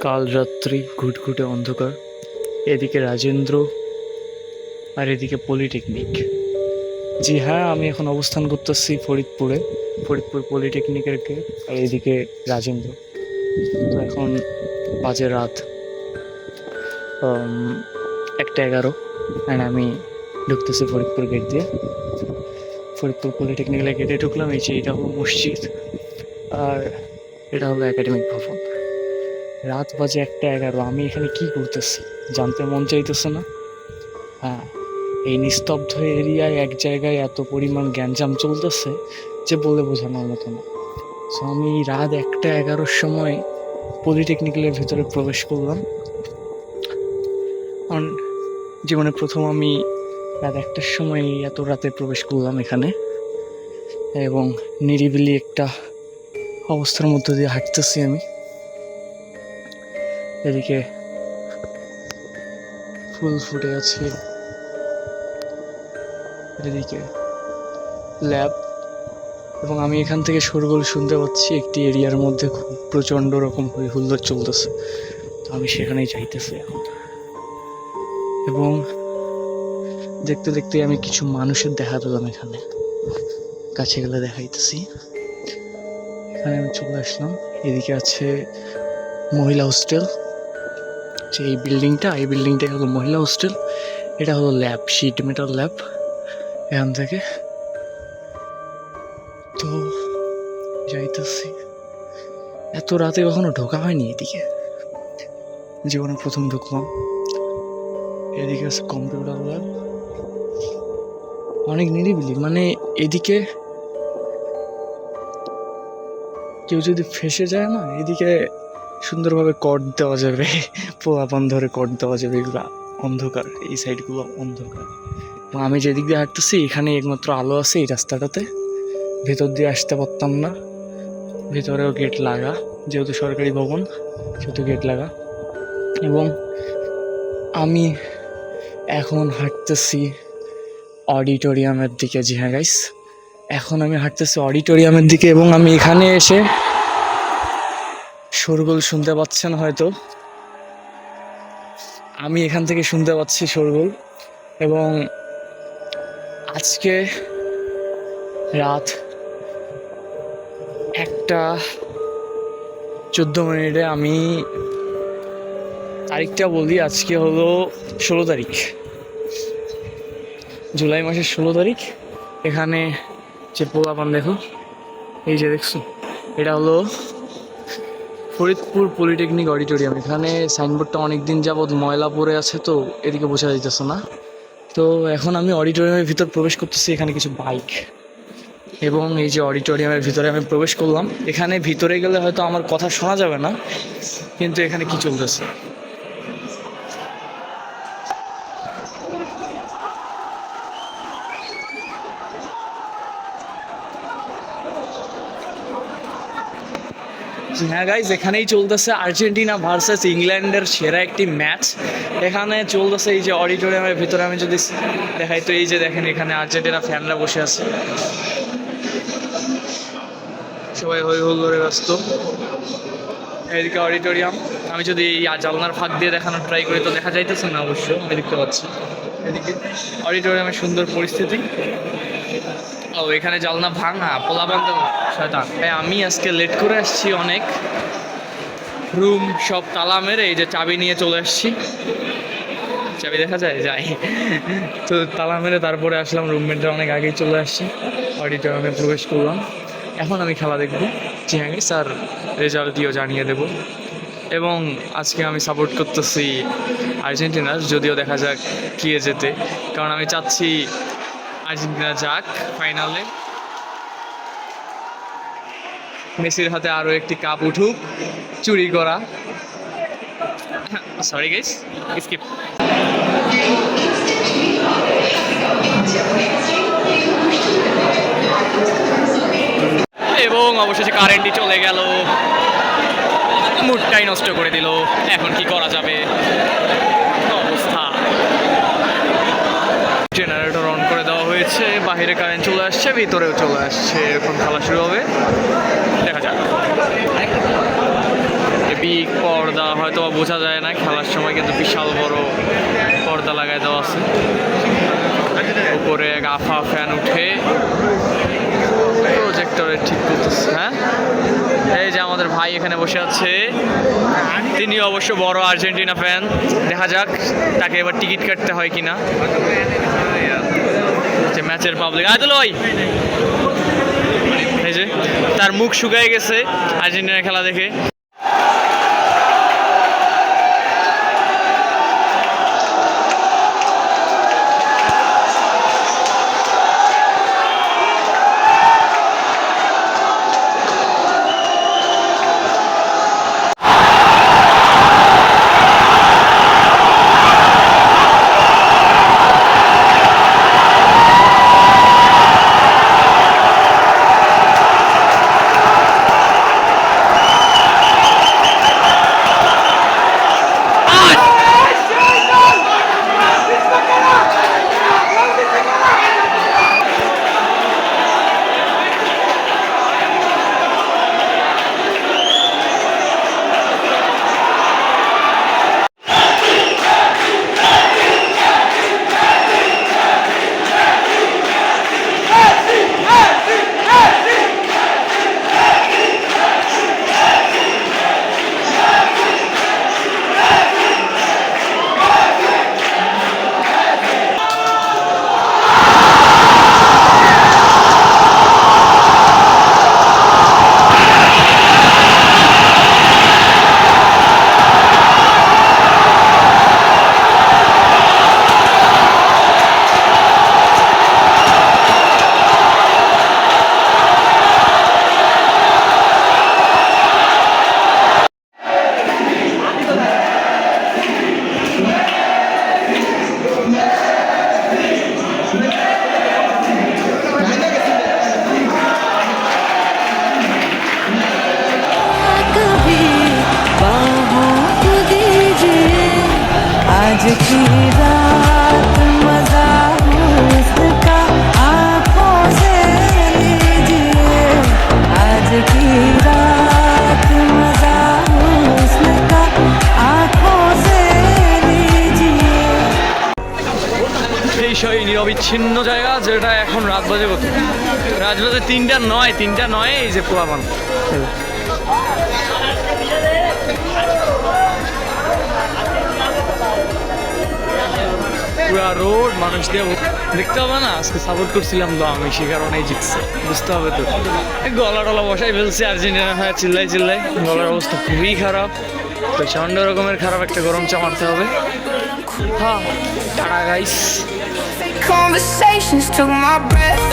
কাল রাত্রি ঘুটঘুটে অন্ধকার, এদিকে রাজেন্দ্র আর এদিকে পলিটেকনিক। জি হ্যাঁ, আমি এখন অবস্থান করতেছি ফরিদপুর পলিটেকনিকের আর এদিকে রাজেন্দ্র। তো এখন বাজে রাত 1:11 অ্যান্ড আমি ঢুকতেছি ফরিদপুর গেট দিয়ে। ফরিদপুর পলিটেকনিক্যাল গেটে ঢুকলাম। এই যে এটা হলো মসজিদ আর এটা হলো একাডেমিক ভবন। রাত বাজে 1:11, আমি এখানে কি করতেছি জানতে মন চাইতেছে না? হ্যাঁ, এই নিস্তব্ধ এরিয়ায় এক জায়গায় এত পরিমাণ গ্যাঞ্জাম চলতেছে যে বলে বোঝানোর মতো না। সো আমি রাত 1:11 সময় পলিটেকনিক্যালের ভিতরে প্রবেশ করলাম। কারণ জীবনে প্রথম আমি রাত 1টার সময় এত রাতে প্রবেশ করলাম এখানে, এবং নিরিবিলি একটা অবস্থার মধ্য দিয়ে হাঁটতেছি আমি। এদিকে ফুল ফুটে আছে, এদিকে ল্যাব, এবং আমি এখান থেকে শোরগোল শুনতে পাচ্ছি। একটি এরিয়ার মধ্যে খুব প্রচণ্ড রকম হই হুল্লোড় চলতেছে। তো আমি সেখানেই যাইতেছি এখন, এবং দেখতে দেখতে আমি কিছু মানুষের দেখা পেলাম এখানে। কাছে গেলে দেখাইতেছি। এখানে আমি চলে আসলাম। এদিকে আছে মহিলা হোস্টেল। যে এই বিল্ডিংটাই হলো মহিলা হোস্টেল। এটা হলো ল্যাব, শিট মেটাল ল্যাব। এখান থেকে তো যাইতেছি। এত রাতে কখনো ঢোকা হয়নি এদিকে, জীবনে প্রথম ঢুকলাম। এদিকে আছে কম্পিউটার ল্যাব, অনেক নিরিবিলি। মানে এদিকে কেউ যদি ফেসে যায় না, এদিকে সুন্দরভাবে কট দেওয়া যাবে, পোলাপান ধরে কট দেওয়া যাবে। এগুলো অন্ধকার, এই সাইডগুলো অন্ধকার। এবং আমি যেদিক দিয়ে হাঁটতেছি এখানে একমাত্র আলো আছে এই রাস্তাটাতে। ভেতর দিয়ে আসতে পারতাম না, ভেতরেও গেট লাগা, যেহেতু সরকারি ভবন সেহেতু গেট লাগা। এবং আমি এখন হাঁটতেছি অডিটোরিয়ামের দিকে। জি হ্যাঁ গাইস, এখন আমি হাঁটতেছি অডিটোরিয়ামের দিকে, এবং আমি এখানে এসে শোরগোল শুনতে পাচ্ছেন হয়তো। আমি এখান থেকে শুনতে পাচ্ছি শোরগোল। এবং আজকে রাত 1:14 আমি তারিখটা বলি। আজকে হলো 16 তারিখ, জুলাই মাসের 16 তারিখ। এখানে যে পোলাপান দেখো, এই যে দেখছো, এটা হলো ফরিদপুর পলিটেকনিক অডিটোরিয়াম। এখানে সাইনবোর্ডটা অনেক দিন যাবৎ ময়লা পড়ে আছে, তো এদিকে বোঝা যাইতেছে না। তো এখন আমি অডিটোরিয়ামের ভিতর প্রবেশ করতেছি। এখানে কিছু বাইক, এবং এই যে অডিটোরিয়ামের ভিতরে আমি প্রবেশ করলাম। এখানে ভিতরে গেলে হয়তো আমার কথা শোনা যাবে না, কিন্তু এখানে কি চলতেছে হ্যাঁ গাইজ, এখানেই চলতেছে আর্জেন্টিনা ভার্সেস ইংল্যান্ডের সেরা একটি ম্যাচ। এখানে চলতেছে এই যে অডিটোরিয়ামের ভিতরে। আমি যদি দেখাই, তো এই যে দেখেন, এখানে আর্জেন্টিনা ফ্যানরা বসে আছে, সবাই হই হুল্লোড়ে ব্যস্ত। এদিকে অডিটোরিয়াম। আমি যদি এই জানলার ফাঁক দিয়ে দেখানোর ট্রাই করি তো দেখা যাইতেছে না, অবশ্য আমি দেখতে পাচ্ছি। এদিকে অডিটোরিয়ামের সুন্দর পরিস্থিতি। ও এখানে জানলা ভাঙা, পোলাপান শয়তান। আমি আজকে লেট করে আসছি অনেক। রুম সব তালা মেরে এই যে চাবি নিয়ে চলে আসছি। চাবি দেখা যায় তো তালা মেরে তারপরে আসলাম। রুমমেটরা অনেক আগেই চলে আসছি। অডিটোরিয়ামে প্রবেশ করলাম। এখন আমি খেলা দেখবো। জি হ্যাঁ স্যার, রেজাল্টটিও জানিয়ে দেব। এবং আজকে আমি সাপোর্ট করতেছি আর্জেন্টিনার, যদিও দেখা যাক কে যেতে। কারণ আমি চাচ্ছি আর্জেন্টিনা যাক ফাইনালে, মেসির হাতে আরও একটি কাপ উঠুক, চুরি করা। Sorry guys, skip. এবং অবশেষে কারেন্টই চলে গেল, মুডটাই নষ্ট করে দিল। এখন কি করা যাবে অবস্থা। জেনারেটর অন করে দেওয়া হয়েছে, বাইরে কারেন্ট চলে আসছে, ভিতরেও চলে আসছে। এখন খেলা শুরু হবে, দেখা যাক। বিগ পর্দা হয়তো বোঝা যায় না খেলার সময়, কিন্তু বিশাল বড় পর্দা লাগাই দেওয়া আছে। উপরে গাফা ফ্যান উঠে প্রজেক্টরে ঠিক করতেছে। হ্যাঁ, এই যে আমাদের ভাই এখানে বসে আছে, তিনি অবশ্য বড় আর্জেন্টিনা ফ্যান। দেখা যাক তাকে এবার টিকিট কাটতে হয় কিনা। যে ম্যাচের পাবলিক আদল ভাই, এই যে তার মুখ শুকায় গেছে আর্জেন্টিনার খেলা দেখে। आज की रात मजा उसका आँखों से लीजिए, आज की रात मजा उसका आँखों से लीजिए। এই সেই নিরবিচ্ছিন্ন জায়গা, যেটা এখন রাত বাজে কত? রাত বাজে 3টা 9, 3টা 9। এই যে পোলাপান পুরা রোড মানুষ দিয়ে দেখতে হবে না। আজকে সাপোর্ট করছিলাম তো আমি, সে কারণেই জিতছে, বুঝতে হবে তো। গলা টলা বসাই ফেলছে আর্জেন্টিনা হয়ে, চিল্লাই চিল্লাই গলার অবস্থা খুবই খারাপ। প্রচন্ড রকমের খারাপ, একটা গরম চা মারতে হবে। হ্যাঁ, tata guys. Conversations took my breath